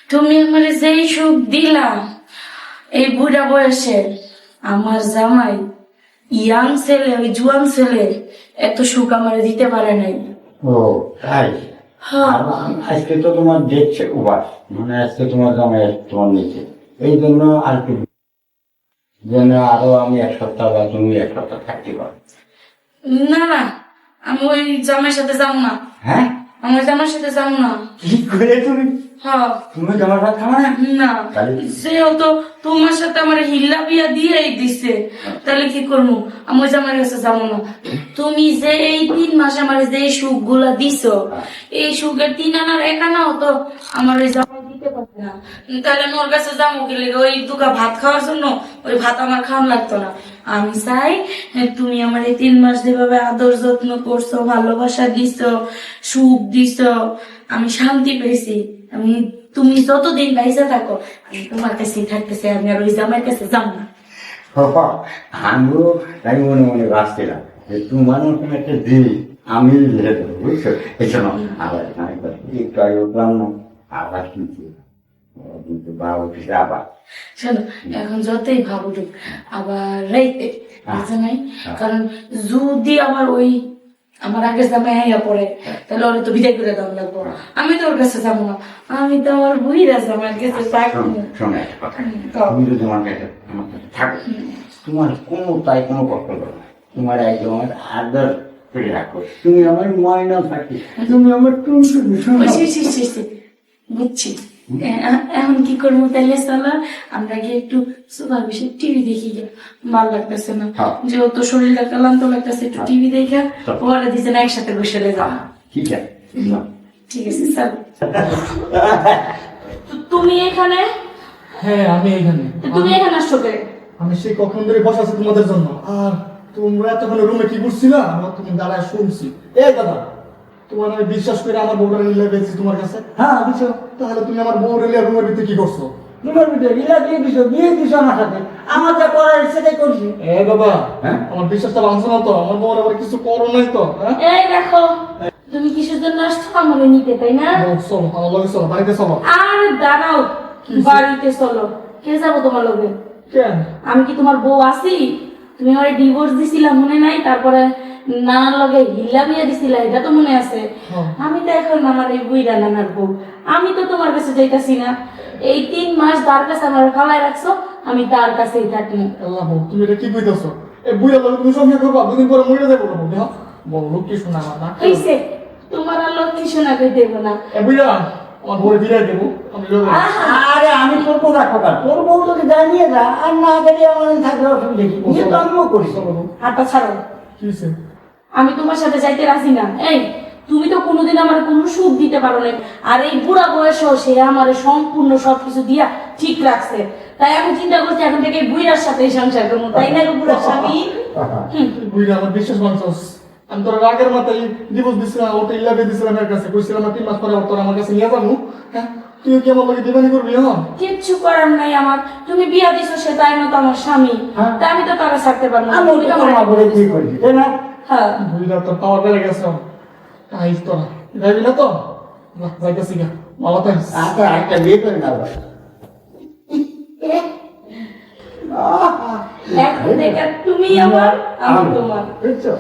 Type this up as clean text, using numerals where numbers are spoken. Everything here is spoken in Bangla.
তুমি আমার যেই সুখ দিলা এই বুড়া বয়সে, আমার জামাই ইয়াং ছেলে, ওই জুয়ান ছেলে এত সুখ আমার দিতে পারে নাই। ও তাই? হ্যাঁ। আজকে তো তোমার দেখছে উপাস, মানে আজকে তোমার জামাই তোমার নিচে, এই জন্য আর কি যেন আরো আমি এক সপ্তাহ বা তুমি এক সপ্তাহ থাকতে পারো। না না, আমি ওই জামাইয়ের সাথে যাবো না। হ্যাঁ, আমি ওই জামাইয়ের সাথে যাবো না। কি করে তুমি হ্যাঁ তুমি তোমার সাথে থাকো না? না, তাহলে? সেহেতু তোমার সাথে আমার হিল্লা বিয়া দিয়েই দিছে, তাহলে কি করবো? আমি ওই জামাইয়ের কাছে যাবো না। তুমি যে এই 3 মাস আমার যে সুখ গুলা দিছো, এই সুখের 3 আনার 1 আনাও তো আমার ওই জামাই দিতে পারবে না। তাহলে আমি ওর কাছে যাবো কি লেগে? ওই দুগা ভাত খাওয়ার জন্য? ওই ভাত আমার খাওয়ান লাগতো না। আমি চাই তুমি আমার এই 3 মাস যেভাবে আদর যত্ন করছো, ভালোবাসা দিছো, সুখ দিছো, আমি শান্তি পেয়েছি। আমি তুমি যতদিন বাইসা থাকো আমি তোমার কাছেই থাকতেছি, আমি আর ওই জামাইয়ের কাছে যাবো না। আমিও তাই মনে মনে ভাবছিলাম যে তোমার মতন একটা দিন আমি ধরে দেবো, বুঝছো? এই শোনো, আবার আমি একটু আগে উঠলাম না, আবার কিন্তু বা অফিসে আবার শোনো, এখন যতই ভাবুক আবার রাইতে বুঝে নাই, কারণ যদি আবার ওই আমার আগের জামাই আইয়া পড়ে তাহলে ওরা তো বিদায় করে দেওয়া লাগবো। আমি তো ওর কাছে যাবো না, আমি তো আমার বুড়িরা জামাইয়ের কাছে থাকবো। শোনো একটা কথা, তুমি যদি আমার কাছে থাকো, তোমার কোনো তাই কোনো কষ্ট করো না, তোমার একদম আমার আদর করে রাখো, তুমি আমার ময়না থাকি, তুমি আমার টুনটুনি শোনো। বুঝছি। এখন কি করবো তাইলে? চলো আমরা গিয়ে একটু সুপার বেশি টিভি দেখি গিয়ে, ভালো লাগতেছে না, যেহেতু শরীরটা ক্লান্ত লাগতেছে, একটু টিভি দেখা পরে দিচ্ছে না একসাথে বসে যাবো। ঠিক আছে, ঠিক আছে চলো। তুমি এখানে? হ্যাঁ আমি এখানে। তুমি এখানে আসছো কে? আমি সেই কখন ধরে বসে আছি তোমাদের জন্য, আর তোমরা এতক্ষণ রুমে কি করছিলা আমার তুমি দাঁড়ায় শুনছি। এই দাদা, তোমার আমি বিশ্বাস করে আমার বউটা রিলে পেয়েছি তোমার কাছে। হ্যাঁ দিছো। তাহলে তুমি আমার বউ রিলে রুমের ভিতরে কি করছো? তোমার ভিতরে গিলা দিয়ে দিছো, দিয়ে দিছো আমার সাথে, আমার যা করার ইচ্ছেটাই করছি। এ বাবা, হ্যাঁ? আমার বিশ্বাসটা ভাঙছো না তো? আমার বউর আবার কিছু করো নাই তো? হ্যাঁ এই দেখো, তুমি কিসের জন্য আসছো? আমার নিতে, তাই না? চলো আমার লগে চলো, বাড়িতে চলো। আর দাঁড়াও, বাড়িতে চলো। কে যাবো তোমার লগে? কেন? আমি কি তোমার বউ আছি? তুমি আমার ডিভোর্স দিছিলা মনে নাই? তারপরে নানার লগে হিল্লা বিয়া দিছিলা, এটা তো মনে আছে। আমি তো এখন আমার এই বুইরা নানার বউ, আমি তো তোমার কাছে যাইতাছি না। এই 3 মাস তার কাছে আমার ফালাই রাখছো, আমি তার কাছেই থাকি। আল্লাহ, তুমি এটা কি কইতাছো? এই বুইরা লগে তুমি সঙ্গে করবা, দুদিন পরে মরে যাবো না বউ। হ্যাঁ বড় লোক কি শোনা আমার না হইছে, তোমার আর লক্ষ্মী শোনা কই দেব না। এ বুইরা আমার বউরে ফিরাই দেবো আমি লগে। আরে আমি তোর বউ রাখো, তোর বউ তোকে জানিয়ে যা, আর না গেলে আমার থাকলে অসুবিধা কি? নিয়ে তো আমিও করি। হাতটা ছাড়ো। কি হইছে? আমি তোমার সাথে যাইতে রাজি না। এই তুমি তো কোনোদিন আমার কোনো সুখ দিতে পারো না, আর এই বুড়া বয়সেও সে আমার সম্পূর্ণ সবকিছু দিয়া ঠিক রাখছে। তাই আমি চিন্তা করছি এখন থেকে বুড়ার সাথে সংসার করবো, তাই না? বুড়ার স্বামী। বুইরা আমার বিশ্বাস ভাঙছস। আমি তোর আগের মাথায় ডিভোর্স দিছিলাম, ওটা ইলাবে দিছিলাম এর কাছে, কইছিলাম না 3 মাস পরে তোর আমার কাছে নিয়ে যাবো। হ্যাঁ তুই কি আমার লগে দিবানি করবি? হ্যাঁ কিচ্ছু করার নাই আমার, তুমি বিয়া দিছো সে তাই না তো আমার স্বামী, তাই আমি তো তারা ছাড়তে পারবো না। আমি তো আমার বলে কি করি, তাই না? হ্যাঁ বুইরা তোর পাওয়ার বেড়ে গেছে। আইস তোরা যাবি না তো? না যাইতেছি গা, ভালো থাকিস। আচ্ছা একটা বিয়ে করে না এখন থেকে তুমি আমার, আমি তোমার। বুঝছো?